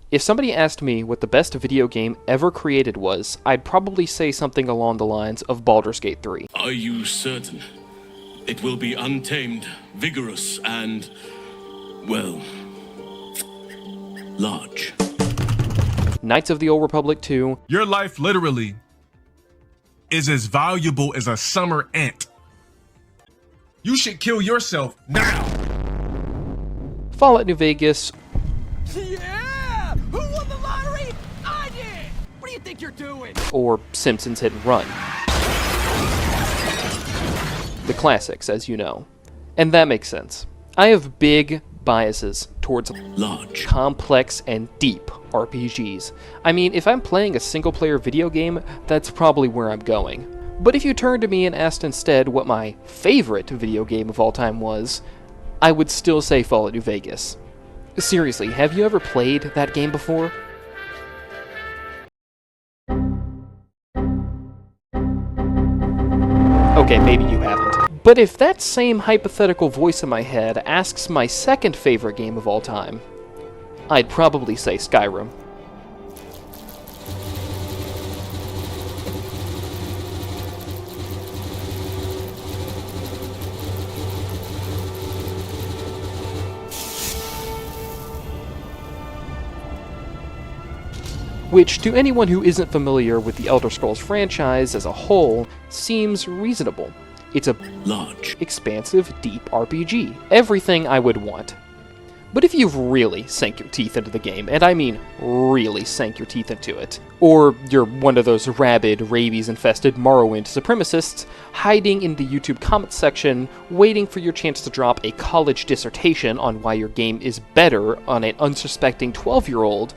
If somebody asked me what the best video game ever created was, I'd probably say something along the lines of Baldur's Gate 3. Are you certain? It will be untamed, vigorous, and, well, large. Knights of the Old Republic 2. Your life literally is as valuable as a summer ant. You should kill yourself now. Fallout New Vegas. Yeah! Who won the lottery? I did! What do you think you're doing? Or Simpsons Hit and Run. The classics, as you know. And that makes sense. I have big biases towards large, complex, and deep RPGs. I mean, if I'm playing a single-player video game, that's probably where I'm going. But if you turned to me and asked instead what my favorite video game of all time was, I would still say Fallout New Vegas. Seriously, have you ever played that game before? Okay, maybe you haven't. But if that same hypothetical voice in my head asks my second favorite game of all time, I'd probably say Skyrim. Which, to anyone who isn't familiar with the Elder Scrolls franchise as a whole, seems reasonable. It's a large, expansive, deep RPG. Everything I would want. But if you've really sank your teeth into the game, and I mean really sank your teeth into it, or you're one of those rabid, rabies-infested Morrowind supremacists hiding in the YouTube comments section, waiting for your chance to drop a college dissertation on why your game is better on an unsuspecting 12-year-old,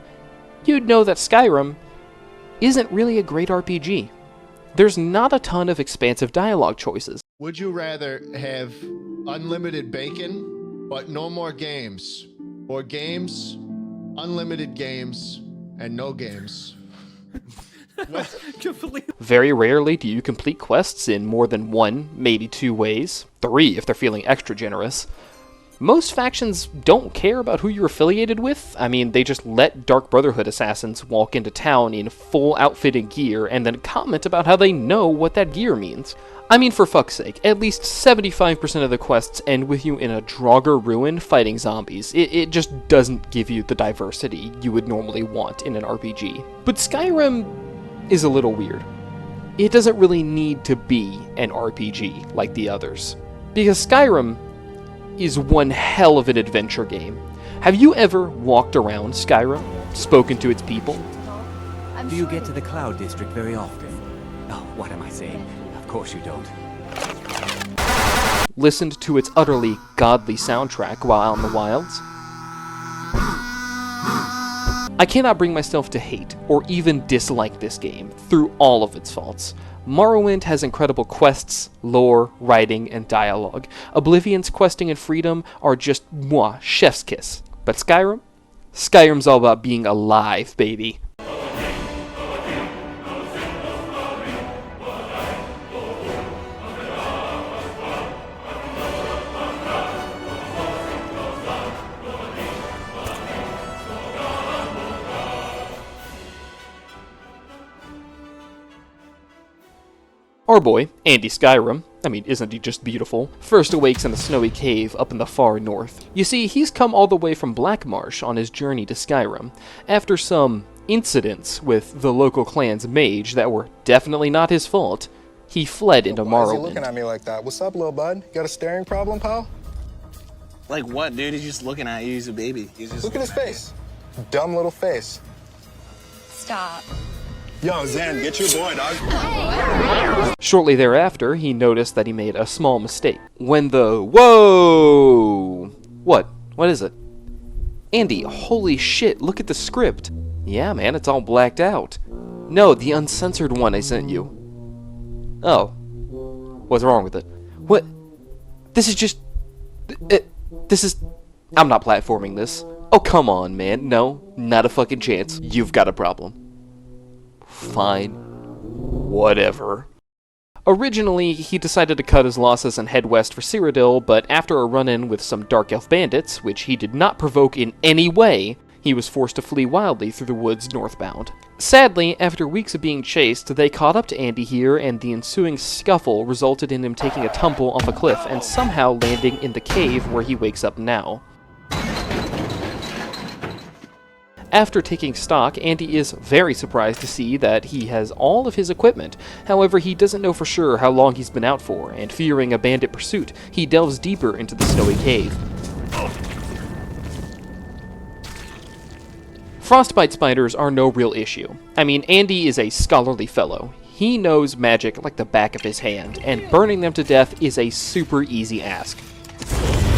you'd know that Skyrim isn't really a great RPG. There's not a ton of expansive dialogue choices. Would you rather have unlimited bacon, but no more games? Or games, unlimited games, and no games? Very rarely do you complete quests in more than one, maybe two ways. 3 if they're feeling extra generous. Most factions don't care about who you're affiliated with. I mean, they just let Dark Brotherhood assassins walk into town in full outfit and gear and then comment about how they know what that gear means. I mean, for fuck's sake, at least 75% of the quests end with you in a Draugr ruin fighting zombies. It just doesn't give you the diversity you would normally want in an RPG. But Skyrim is a little weird. It doesn't really need to be an RPG like the others. Because Skyrim is one hell of an adventure game. Have you ever walked around Skyrim? Spoken to its people? Do you get to the Cloud District very often? Oh, what am I saying? Of course you don't. Listened to its utterly godly soundtrack while out in the wilds? I cannot bring myself to hate or even dislike this game through all of its faults. Morrowind has incredible quests, lore, writing, and dialogue. Oblivion's questing and freedom are just mwah, chef's kiss. But Skyrim? Skyrim's all about being alive, baby. Our boy, Andy Skyrim, I mean, isn't he just beautiful, first awakes in a snowy cave up in the far north. You see, he's come all the way from Blackmarsh on his journey to Skyrim, after some incidents with the local clan's mage that were definitely not his fault. He fled into Morrowind. Why is he looking at me like that? What's up, little bud? Got a staring problem, pal? Like what, dude? He's just looking at you. He's a baby. Look at his face. Dumb little face. Stop. Yo, Zen, get your boy, dog. Shortly thereafter, he noticed that he made a small mistake. When the... Whoa! What? What is it? Andy, holy shit, look at the script. Yeah, man, it's all blacked out. No, the uncensored one I sent you. Oh. What's wrong with it? What? This is just... This is... I'm not platforming this. Oh, come on, man. No, not a fucking chance. You've got a problem. Fine. Whatever. Originally, he decided to cut his losses and head west for Cyrodiil, but after a run-in with some Dark Elf bandits, which he did not provoke in any way, He was forced to flee wildly through the woods northbound. Sadly, after weeks of being chased, they caught up to Andy here, and the ensuing scuffle resulted in him taking a tumble off a cliff and somehow landing in the cave where he wakes up now. After taking stock, Andy is very surprised to see that he has all of his equipment. However, he doesn't know for sure how long he's been out for, and fearing a bandit pursuit, he delves deeper into the snowy cave. Frostbite spiders are no real issue. I mean, Andy is a scholarly fellow. He knows magic like the back of his hand, and burning them to death is a super easy ask.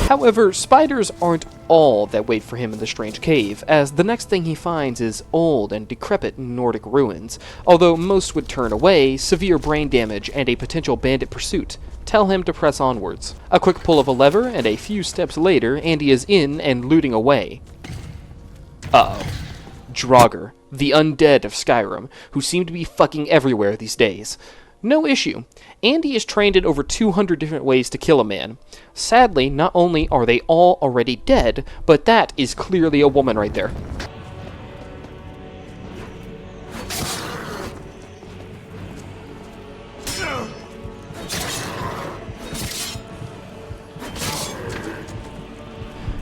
However, spiders aren't all that wait for him in the strange cave, as the next thing he finds is old and decrepit Nordic ruins. Although most would turn away, severe brain damage and a potential bandit pursuit tell him to press onwards. A quick pull of a lever, and a few steps later, Andy is in and looting away. Uh-oh. Draugr, the undead of Skyrim, who seem to be fucking everywhere these days. No issue. Andy is trained in over 200 different ways to kill a man. Sadly, not only are they all already dead, but that is clearly a woman right there.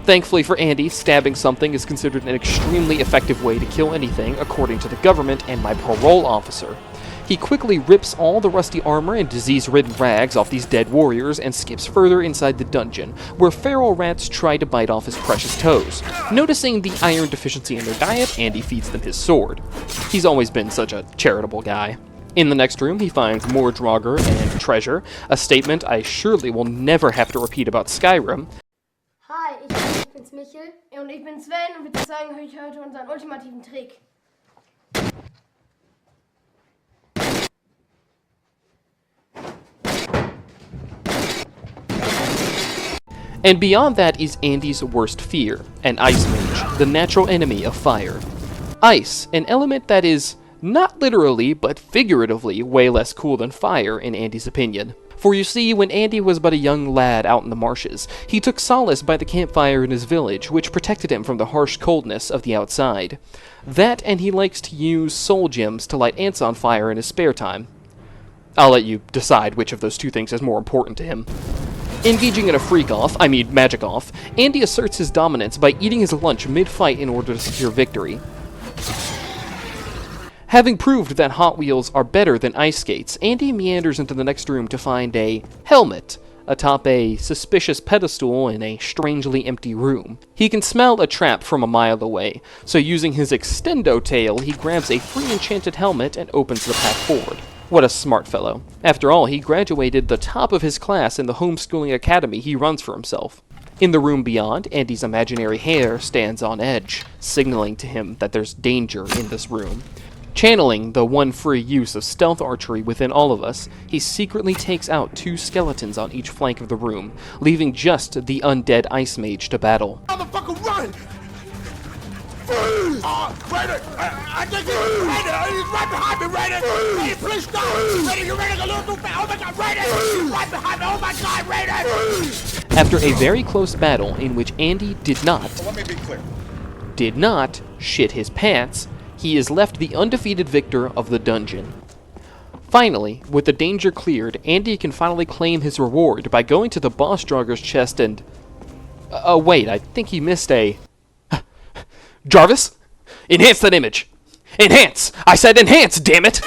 Thankfully for Andy, stabbing something is considered an extremely effective way to kill anything, according to the government and my parole officer. He quickly rips all the rusty armor and disease-ridden rags off these dead warriors and skips further inside the dungeon, where feral rats try to bite off his precious toes. Noticing the iron deficiency in their diet, Andy feeds them his sword. He's always been such a charitable guy. In the next room, he finds more Draugr and treasure, a statement I surely will never have to repeat about Skyrim. Hi, ich bin's Michel und ich bin Sven und wir zeigen euch heute unseren ultimativen Trick. And beyond that is Andy's worst fear, an ice mage, the natural enemy of fire. Ice, an element that is, not literally, but figuratively, way less cool than fire, in Andy's opinion. For you see, when Andy was but a young lad out in the marshes, he took solace by the campfire in his village, which protected him from the harsh coldness of the outside. That, and he likes to use soul gems to light ants on fire in his spare time. I'll let you decide which of those two things is more important to him. Engaging in a magic off, Andy asserts his dominance by eating his lunch mid-fight in order to secure victory. Having proved that Hot Wheels are better than ice skates, Andy meanders into the next room to find a helmet atop a suspicious pedestal in a strangely empty room. He can smell a trap from a mile away, so using his extendo tail, he grabs a free enchanted helmet and opens the path forward. What a smart fellow. After all, he graduated the top of his class in the homeschooling academy he runs for himself. In the room beyond, Andy's imaginary hair stands on edge, signaling to him that there's danger in this room. Channeling the one free use of stealth archery within all of us, he secretly takes out 2 skeletons on each flank of the room, leaving just the undead ice mage to battle. Motherfucker, run! Raider! I think he's right behind me, Raider! Raider, please stop! Raider, you're running a little too fast! Oh my god, Raider! He's right behind me! Oh my god, Raider! After a very close battle in which Andy did not shit his pants, he is left the undefeated victor of the dungeon. Finally, with the danger cleared, Andy can finally claim his reward by going to the boss Draugr's chest and... wait, I think he missed a... Jarvis? Enhance that image! Enhance! I said enhance, damn it!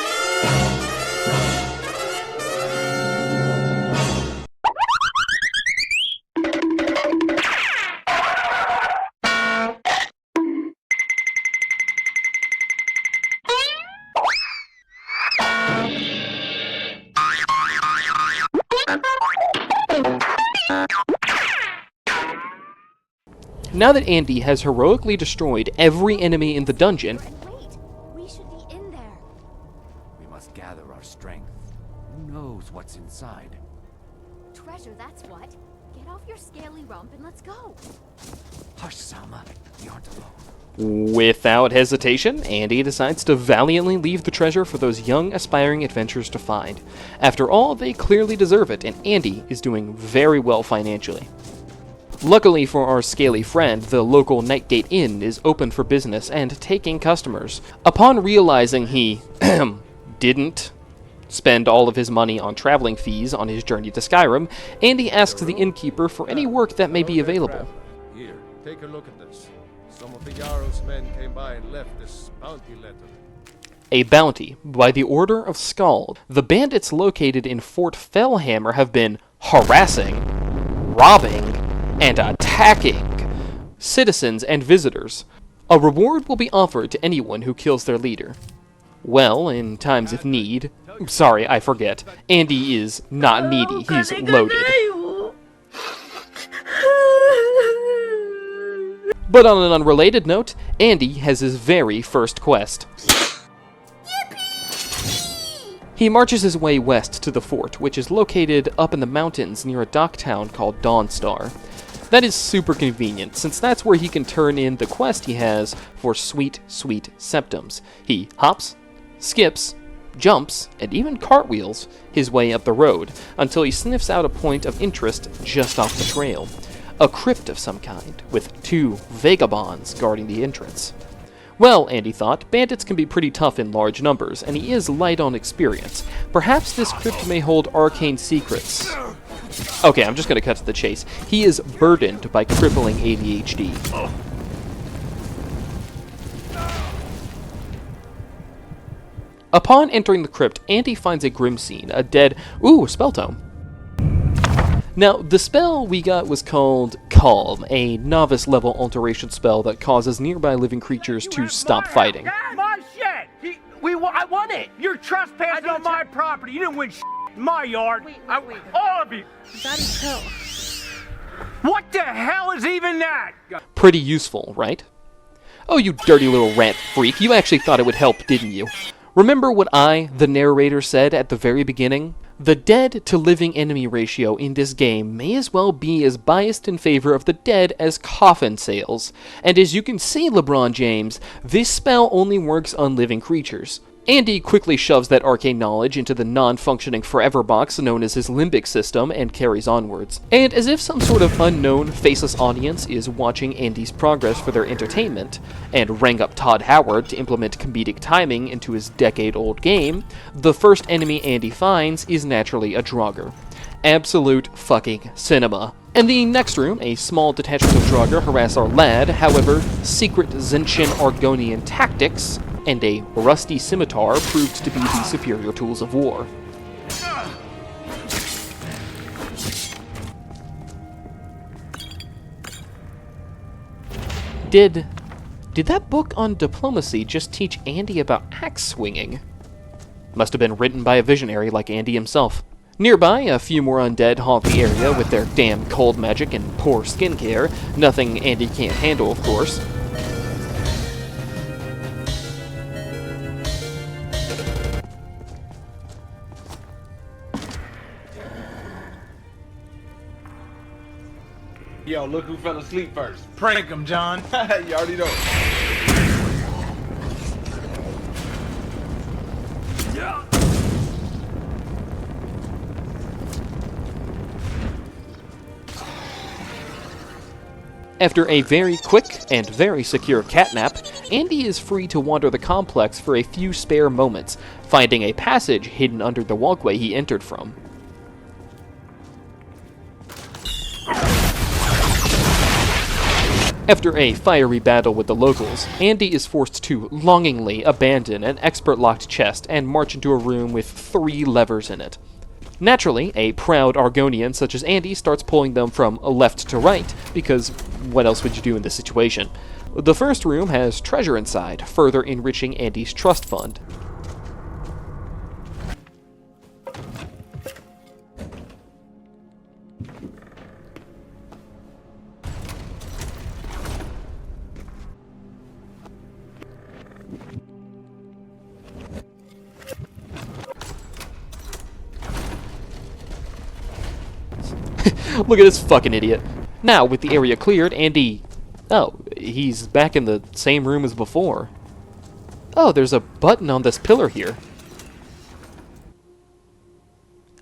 Now that Andy has heroically destroyed every enemy in the dungeon... Wait, we should be in there. We must gather our strength. Who knows what's inside? Treasure, that's what. Get off your scaly rump and let's go. Hush, Salma. You aren't alone. Without hesitation, Andy decides to valiantly leave the treasure for those young, aspiring adventurers to find. After all, they clearly deserve it, and Andy is doing very well financially. Luckily for our scaly friend, the local Nightgate Inn is open for business and taking customers. Upon realizing he didn't spend all of his money on traveling fees on his journey to Skyrim, Andy asks the innkeeper for any work that may be available. Here, take a look at this. Some of the Jarl's men came by and left this bounty letter. A bounty, by the order of Skald. The bandits located in Fort Fellhammer have been harassing, robbing, and attacking citizens and visitors. A reward will be offered to anyone who kills their leader. Well, in times of need... Sorry, I forget. Andy is not needy, he's loaded. But on an unrelated note, Andy has his very first quest. He marches his way west to the fort, which is located up in the mountains near a dock town called Dawnstar. That is super convenient, since that's where he can turn in the quest he has for Sweet, Sweet Septums. He hops, skips, jumps, and even cartwheels his way up the road, until he sniffs out a point of interest just off the trail. A crypt of some kind, with 2 vagabonds guarding the entrance. Well, Andy thought, bandits can be pretty tough in large numbers, and he is light on experience. Perhaps this crypt may hold arcane secrets. Okay, I'm just gonna cut to the chase. He is burdened by crippling ADHD. Upon entering the crypt, Andy finds a grim scene, a dead... Ooh, spell tome. Now, the spell we got was called Calm, a novice-level alteration spell that causes nearby living creatures to stop fighting. My shit! I won it! You're trespassing on my property! You didn't win shit in my yard! Wait. All of you! Daddy, chill. What the hell is even that? Pretty useful, right? Oh, you dirty little rat freak, you actually thought it would help, didn't you? Remember what I, the narrator, said at the very beginning? The dead to living enemy ratio in this game may as well be as biased in favor of the dead as coffin sales. And as you can see, LeBron James, this spell only works on living creatures. Andy quickly shoves that arcane knowledge into the non-functioning forever box known as his limbic system and carries onwards. And as if some sort of unknown, faceless audience is watching Andy's progress for their entertainment, and rang up Todd Howard to implement comedic timing into his decade-old game, the first enemy Andy finds is naturally a Draugr. Absolute fucking cinema. In the next room, a small detachment of Draugr harass our lad, however, secret Zenshin Argonian tactics and a rusty scimitar proved to be the superior tools of war. Did that book on diplomacy just teach Andy about axe swinging? Must have been written by a visionary like Andy himself. Nearby, a few more undead haunt the area with their damn cold magic and poor skincare. Nothing Andy can't handle, of course. Yo, look who fell asleep first. Prank him, John. You already know. After a very quick and very secure catnap, Andy is free to wander the complex for a few spare moments, finding a passage hidden under the walkway he entered from. After a fiery battle with the locals, Andy is forced to longingly abandon an expert-locked chest and march into a room with 3 levers in it. Naturally, a proud Argonian such as Andy starts pulling them from left to right, because what else would you do in this situation? The first room has treasure inside, further enriching Andy's trust fund. Look at this fucking idiot. Now, with the area cleared, Andy... Oh, he's back in the same room as before. Oh, there's a button on this pillar here.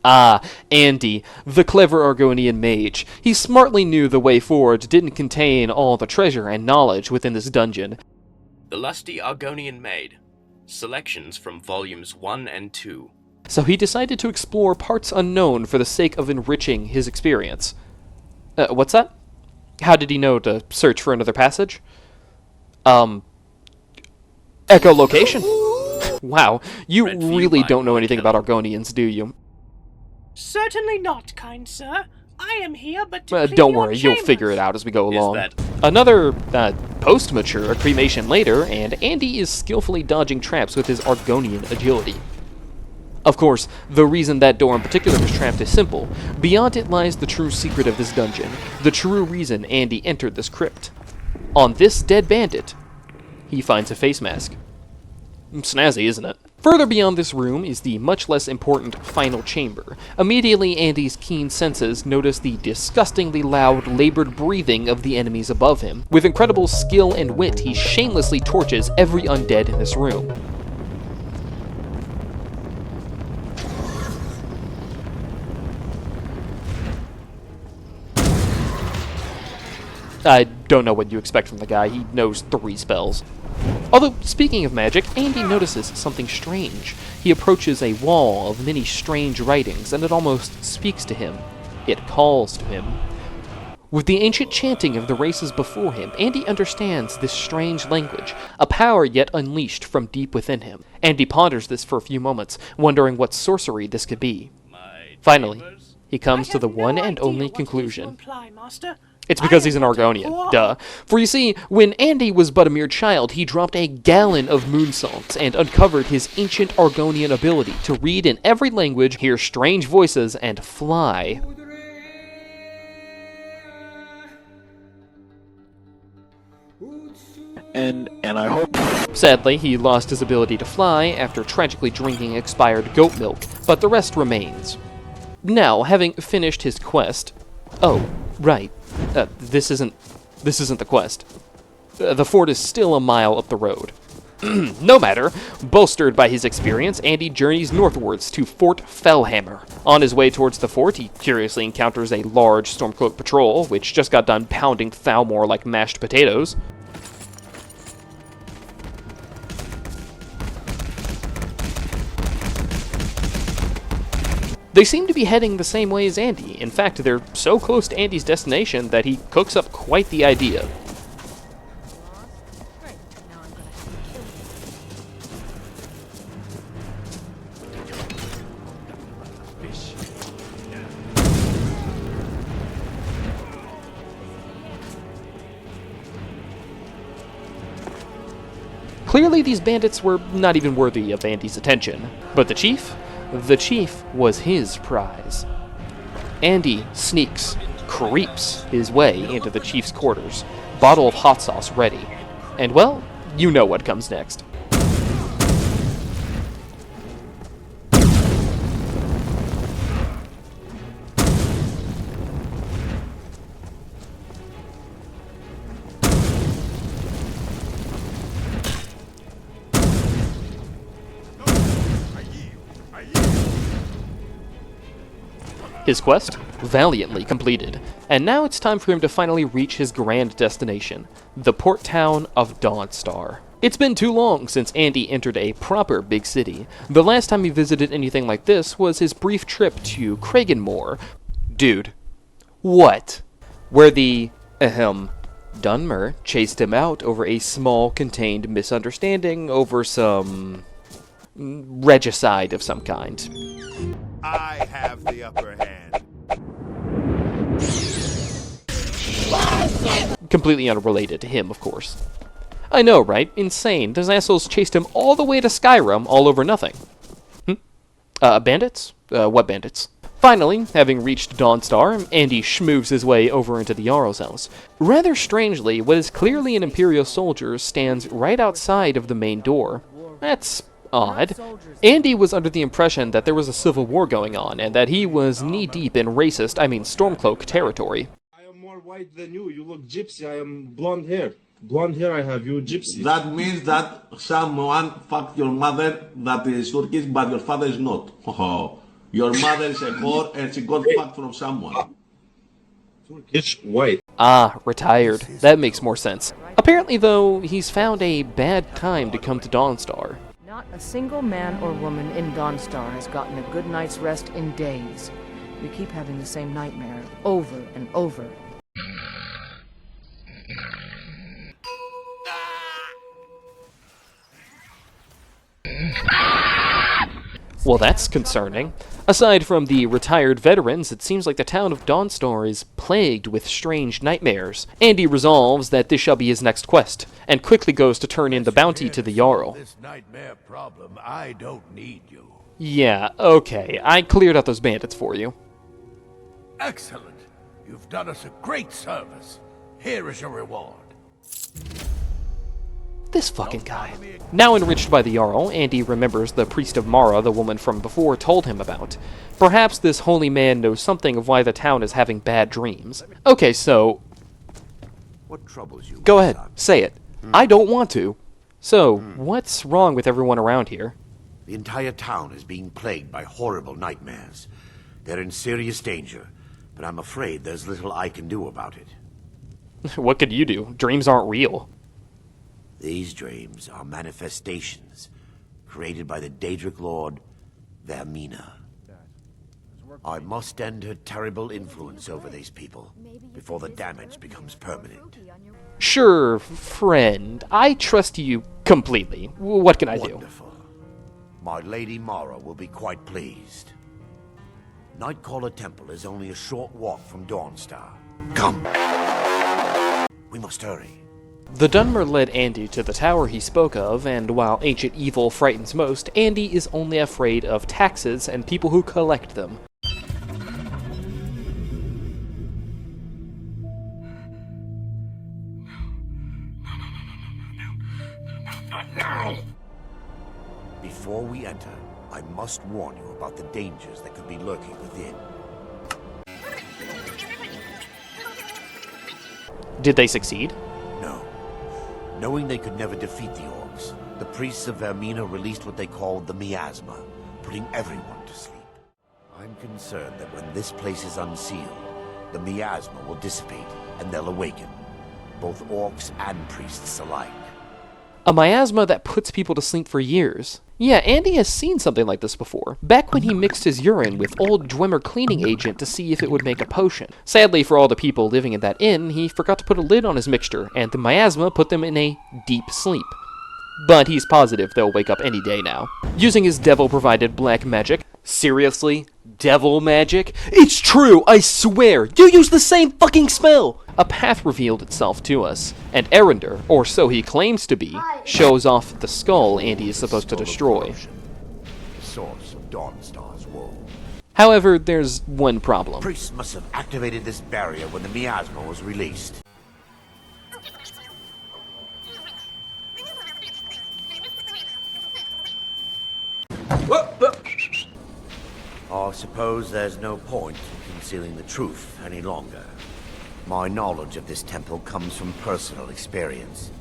Ah, Andy, the clever Argonian mage. He smartly knew the way forward didn't contain all the treasure and knowledge within this dungeon. The Lusty Argonian Maid. Selections from volumes 1 and 2. So he decided to explore parts unknown for the sake of enriching his experience. What's that? How did he know to search for another passage? Echolocation? Wow, you really don't know anything about Argonians, do you? Certainly not, kind sir. I am here but to clean Don't your worry, you'll chambers. figure it out as we go along. Another, post-mature cremation later, and Andy is skillfully dodging traps with his Argonian agility. Of course, the reason that door in particular was trapped is simple. Beyond it lies the true secret of this dungeon, the true reason Andy entered this crypt. On this dead bandit, he finds a face mask. Snazzy, isn't it? Further beyond this room is the much less important final chamber. Immediately, Andy's keen senses notice the disgustingly loud, labored breathing of the enemies above him. With incredible skill and wit, he shamelessly torches every undead in this room. I don't know what you expect from the guy. He knows 3 spells. Although, speaking of magic, Andy notices something strange. He approaches a wall of many strange writings, and it almost speaks to him. It calls to him. With the ancient chanting of the races before him, Andy understands this strange language, a power yet unleashed from deep within him. Andy ponders this for a few moments, wondering what sorcery this could be. Finally, he comes to the one and only conclusion. It's because he's an Argonian, duh. For you see, when Andy was but a mere child, he dropped a gallon of moon salts and uncovered his ancient Argonian ability to read in every language, hear strange voices, and fly. And I hope... Sadly, he lost his ability to fly after tragically drinking expired goat milk, but the rest remains. Now, having finished his quest... Oh, right. This isn't the quest. The fort is still a mile up the road. No matter. Bolstered by his experience, Andy journeys northwards to Fort Fellhammer. On his way towards the fort, he curiously encounters a large Stormcloak patrol, which just got done pounding Thalmor like mashed potatoes. They seem to be heading the same way as Andy. In fact, they're so close to Andy's destination that he cooks up quite the idea. Clearly, these bandits were not even worthy of Andy's attention. But the chief? The chief was his prize. Andy sneaks, creeps his way into the chief's quarters, bottle of hot sauce ready. And well, you know what comes next. His quest, valiantly completed, and now it's time for him to finally reach his grand destination, the port town of Dawnstar. It's been too long since Andy entered a proper big city. The last time he visited anything like this was his brief trip to Kragenmoor. Dude. What? Where the, Dunmer chased him out over a small contained misunderstanding over some... regicide of some kind. I have the upper hand. Completely unrelated to him, of course. I know, right? Insane. Those assholes chased him all the way to Skyrim, all over nothing. Bandits? What bandits? Finally, having reached Dawnstar, Andy schmoves his way over into the Jarl's house. Rather strangely, what is clearly an Imperial soldier stands right outside of the main door. That's odd. Andy was under the impression that there was a civil war going on, and that he was knee-deep in racist, Stormcloak territory. I am more white than you. You look gypsy. I am blonde hair. Blonde hair I have, you gypsy. That means that someone fucked your mother that is Turkish, but your father is not. Your mother is a whore and she got fucked from someone. It's white. Ah, retired. That makes more sense. Apparently, though, he's found a bad time to come to Dawnstar. Not a single man or woman in Dawnstar has gotten a good night's rest in days. We keep having the same nightmare over and over. Well, that's concerning. Aside from the retired veterans, it seems like the town of Dawnstar is plagued with strange nightmares. Andy resolves that this shall be his next quest, and quickly goes to turn in the bounty to the Jarl. This nightmare problem, I don't need you. Yeah, okay, I cleared out those bandits for you. Excellent. You've done us a great service. Here is your reward. This fucking guy. Now enriched by the Jarl, Andy remembers the priest of Mara the woman from before told him about. Perhaps this holy man knows something of why the town is having bad dreams. Okay, so... What troubles you? Go ahead, say it. I don't want to. So, what's wrong with everyone around here? The entire town is being plagued by horrible nightmares. They're in serious danger, but I'm afraid there's little I can do about it. What could you do? Dreams aren't real. These dreams are manifestations created by the Daedric Lord, Vermina. I must end her terrible influence over these people before the damage becomes permanent. Sure, friend. I trust you completely. What can I do? Wonderful. My Lady Mara will be quite pleased. Nightcaller Temple is only a short walk from Dawnstar. Come! We must hurry. The Dunmer led Andy to the tower he spoke of, and while ancient evil frightens most, Andy is only afraid of taxes and people who collect them. Before we enter, I must warn you about the dangers that could be lurking within. Did they succeed? No. Knowing they could never defeat the orcs, the priests of Vermina released what they called the miasma, putting everyone to sleep. I'm concerned that when this place is unsealed, the miasma will dissipate and they'll awaken, both orcs and priests alike. A miasma that puts people to sleep for years. Yeah, Andy has seen something like this before, back when he mixed his urine with old Dwemer cleaning agent to see if it would make a potion. Sadly for all the people living in that inn, he forgot to put a lid on his mixture, and the miasma put them in a deep sleep. But he's positive they'll wake up any day now. Using his devil-provided black magic. Seriously? Devil magic? It's true, I swear! You use the same fucking spell! A path revealed itself to us, and Erender, or so he claims to be, shows off the skull Andy is supposed to destroy. The source of Dawnstar's woe. However, there's one problem. Priests must have activated this barrier when the miasma was released. I suppose there's no point in concealing the truth any longer. My knowledge of this temple comes from personal experience.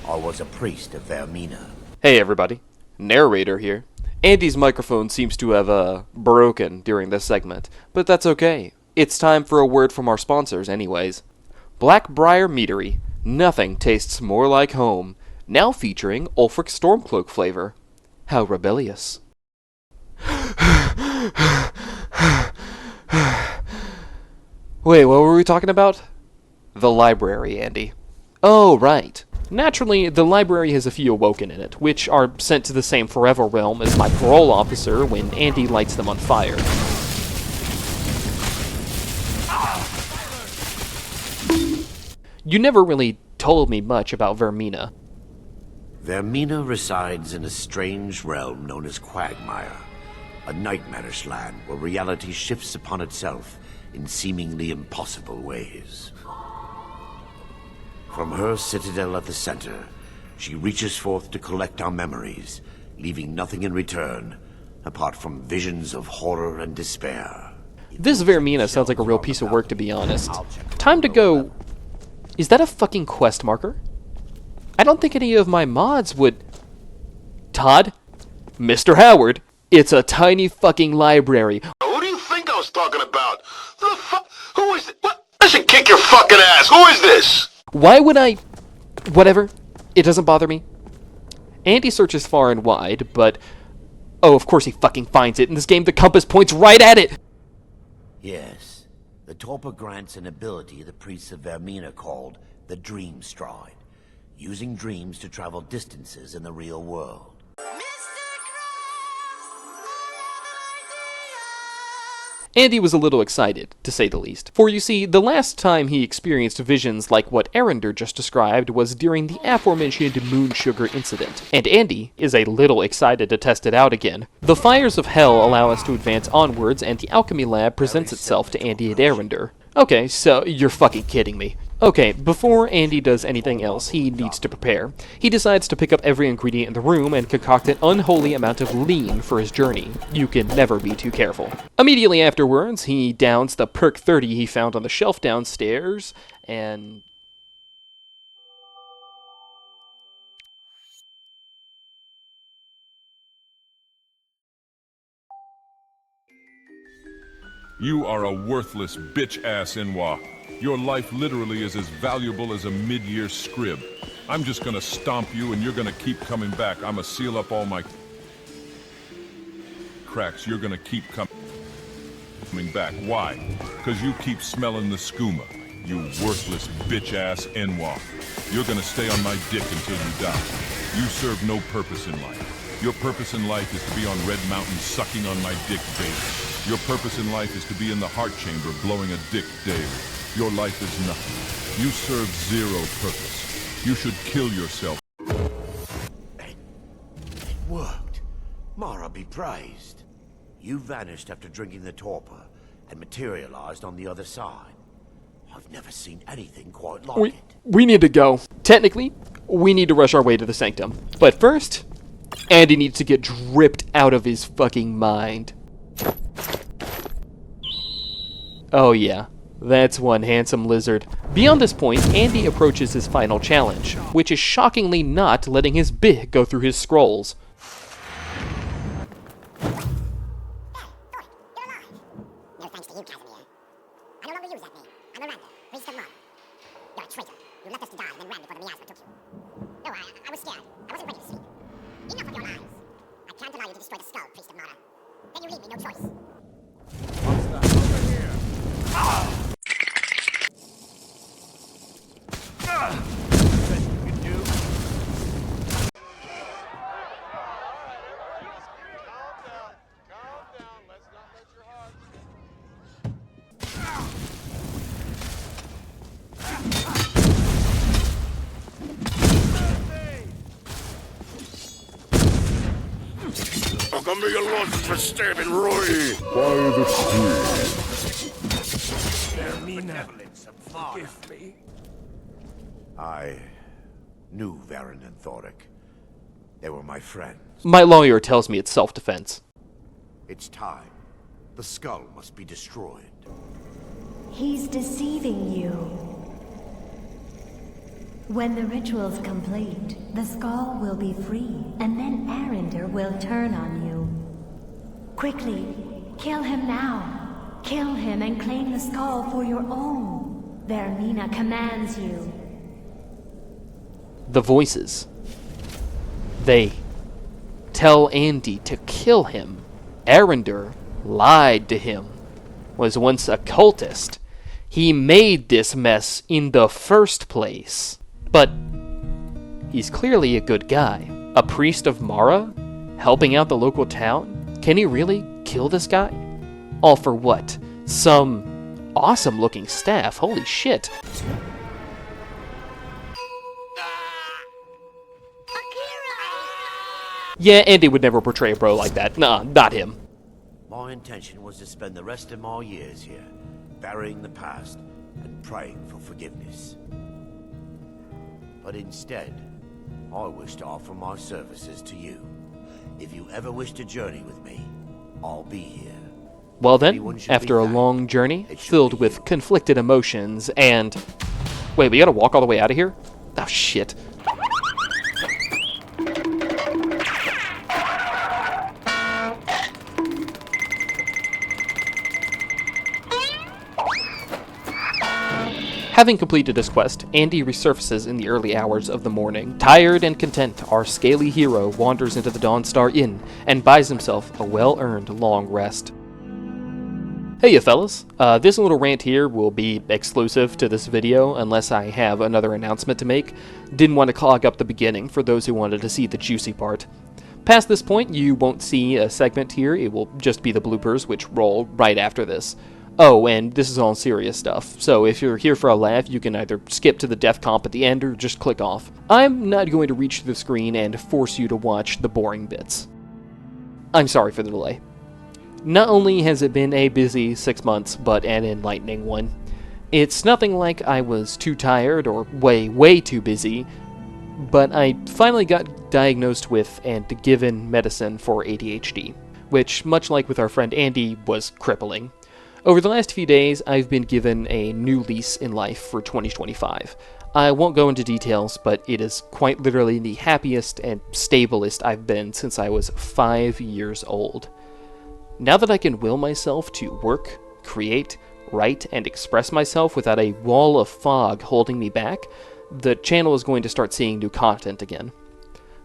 I was a priest of Vermina. Hey everybody, narrator here. Andy's microphone seems to have, broken during this segment, but that's okay. It's time for a word from our sponsors anyways. Blackbriar Meadery. Nothing tastes more like home. Now featuring Ulfric Stormcloak flavor. How rebellious. Wait, what were we talking about? The library, Andy. Oh, right. Naturally, the library has a few awoken in it, which are sent to the same forever realm as my parole officer when Andy lights them on fire. You never really told me much about Vermina. Vermina resides in a strange realm known as Quagmire, a nightmarish land where reality shifts upon itself in seemingly impossible ways. From her citadel at the center, she reaches forth to collect our memories, leaving nothing in return apart from visions of horror and despair. This Vermina sounds like a real piece of work, to be honest. Time to go... Is that a fucking quest marker? I don't think any of my mods would... Todd? Mr. Howard? It's a tiny fucking library. Who do you think I was talking about? Who the fuck? Who is it? What? I should kick your fucking ass. Who is this? Why would I... Whatever. It doesn't bother me. Andy searches far and wide, but... Oh, of course he fucking finds it. In this game, the compass points right at it! Yes. The Torpor grants an ability the priests of Vermina called the Dream Stride, using dreams to travel distances in the real world. Andy was a little excited, to say the least. For you see, the last time he experienced visions like what Arender just described was during the aforementioned Moon Sugar incident, and Andy is a little excited to test it out again. The fires of hell allow us to advance onwards, and the alchemy lab presents itself to Andy and Arender. Okay, so you're fucking kidding me. Okay, before Andy does anything else, he needs to prepare. He decides to pick up every ingredient in the room and concoct an unholy amount of lean for his journey. You can never be too careful. Immediately afterwards, he downs the perk 30 he found on the shelf downstairs, and... You are a worthless bitch-ass Inwa. Your life literally is as valuable as a mid-year scrib. I'm just gonna stomp you and you're gonna keep coming back. I'ma seal up all my cracks. You're gonna keep coming back. Why? Because you keep smelling the skooma. You worthless bitch-ass Inwa. You're gonna stay on my dick until you die. You serve no purpose in life. Your purpose in life is to be on Red Mountain sucking on my dick daily. Your purpose in life is to be in the heart chamber blowing a dick daily. Your life is nothing. You serve zero purpose. You should kill yourself. It worked. Mara be praised. You vanished after drinking the torpor and materialized on the other side. I've never seen anything quite like it. We need to go. Technically, we need to rush our way to the sanctum. But first, Andy needs to get dripped out of his fucking mind. Oh yeah, that's one handsome lizard. Beyond this point, Andy approaches his final challenge, which is shockingly not letting his bih go through his scrolls. I'm gonna be a lot for stabbing Roy. By the Forgive me. I knew Varen and Thoric. They were my friends. My lawyer tells me it's self-defense. It's time. The skull must be destroyed. He's deceiving you. When the ritual's complete, the skull will be free, and then Arender will turn on you. Quickly, kill him now. Kill him and claim the skull for your own. Vermina commands you. The voices. They tell Andy to kill him. Arender lied to him. Was once a cultist. He made this mess in the first place. But he's clearly a good guy. A priest of Mara? Helping out the local town? Can he really kill this guy? All for what? Some awesome looking staff. Holy shit. Yeah, Andy would never portray a bro like that. Nah, not him. My intention was to spend the rest of my years here, burying the past and praying for forgiveness. But instead, I wish to offer my services to you. If you ever wish to journey with me, I'll be here. Well then, after a long journey, filled with conflicted emotions and... Wait, we gotta walk all the way out of here? Oh shit. Having completed his quest, Andy resurfaces in the early hours of the morning. Tired and content, our scaly hero wanders into the Dawnstar Inn and buys himself a well-earned long rest. Hey ya fellas, this little rant here will be exclusive to this video unless I have another announcement to make. Didn't want to clog up the beginning for those who wanted to see the juicy part. Past this point, you won't see a segment here, it will just be the bloopers which roll right after this. Oh, and this is all serious stuff, so if you're here for a laugh, you can either skip to the death comp at the end or just click off. I'm not going to reach the screen and force you to watch the boring bits. I'm sorry for the delay. Not only has it been a busy 6 months, but an enlightening one. It's nothing like I was too tired or way too busy, but I finally got diagnosed with and given medicine for ADHD, which, much like with our friend Andy, was crippling. Over the last few days, I've been given a new lease in life for 2025. I won't go into details, but it is quite literally the happiest and stablest I've been since I was 5 years old. Now that I can will myself to work, create, write, and express myself without a wall of fog holding me back, the channel is going to start seeing new content again.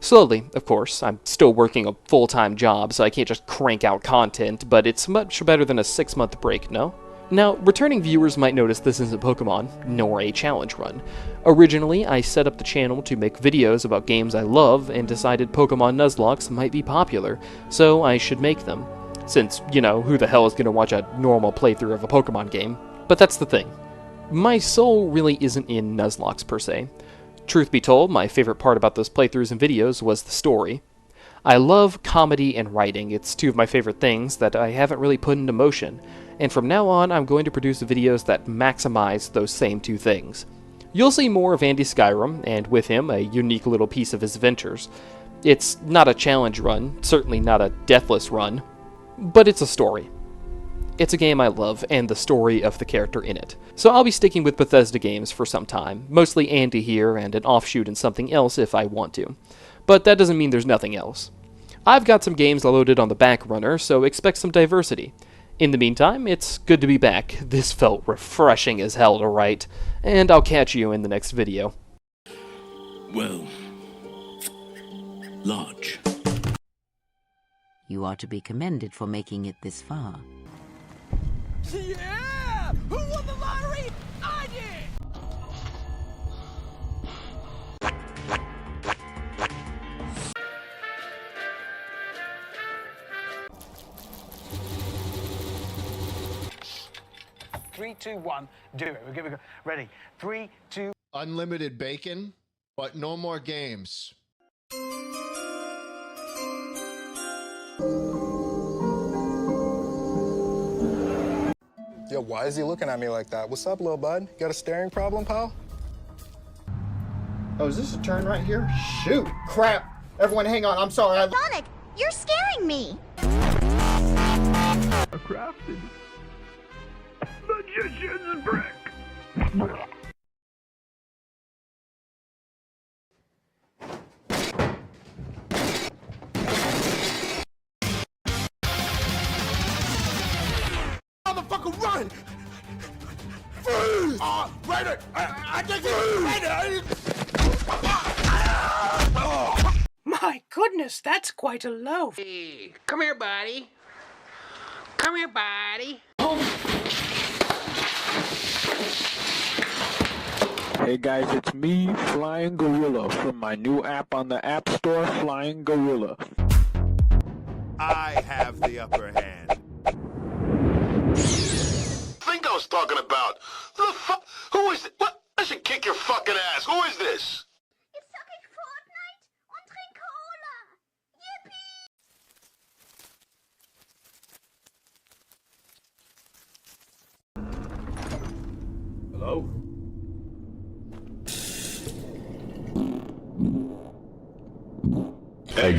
Slowly, of course. I'm still working a full-time job, so I can't just crank out content, but it's much better than a 6-month break, no? Now, returning viewers might notice this isn't Pokemon, nor a challenge run. Originally, I set up the channel to make videos about games I love and decided Pokemon Nuzlocke might be popular, so I should make them. Since, you know, who the hell is going to watch a normal playthrough of a Pokemon game? But that's the thing. My soul really isn't in Nuzlocke per se. Truth be told, my favorite part about those playthroughs and videos was the story. I love comedy and writing. It's two of my favorite things that I haven't really put into motion, and from now on I'm going to produce videos that maximize those same two things. You'll see more of Andy Skyrim, and with him, a unique little piece of his adventures. It's not a challenge run, certainly not a deathless run, but it's a story. It's a game I love, and the story of the character in it. So I'll be sticking with Bethesda games for some time, mostly Andy here and an offshoot in something else if I want to. But that doesn't mean there's nothing else. I've got some games loaded on the back runner, so expect some diversity. In the meantime, it's good to be back. This felt refreshing as hell to write, and I'll catch you in the next video. Well, large. You are to be commended for making it this far. Yeah! Who won the lottery? I did! Three, two, one, do it. We're gonna go. Ready? 3, 2. Unlimited bacon, but no more games. Yo, why is he looking at me like that? What's up, little bud? Got a staring problem, pal? Oh, is this a turn right here? Shoot! Crap! Everyone hang on, I'm sorry. Sonic, you're scaring me! A crafted magician's brick. Motherfucker, run! Freeze! Raider! I think it's Raider! My goodness, that's quite a loaf. Hey, come here, buddy. Come here, buddy. Hey guys, it's me, Flying Gorilla, from my new app on the App Store, Flying Gorilla. I have the upper hand. Think I was talking about. Who the fuck? Who is it? What? I should kick your fucking ass. Who is this? Jetzt zock ich Fortnite und trink Cola. Yippee! Hello? Egg.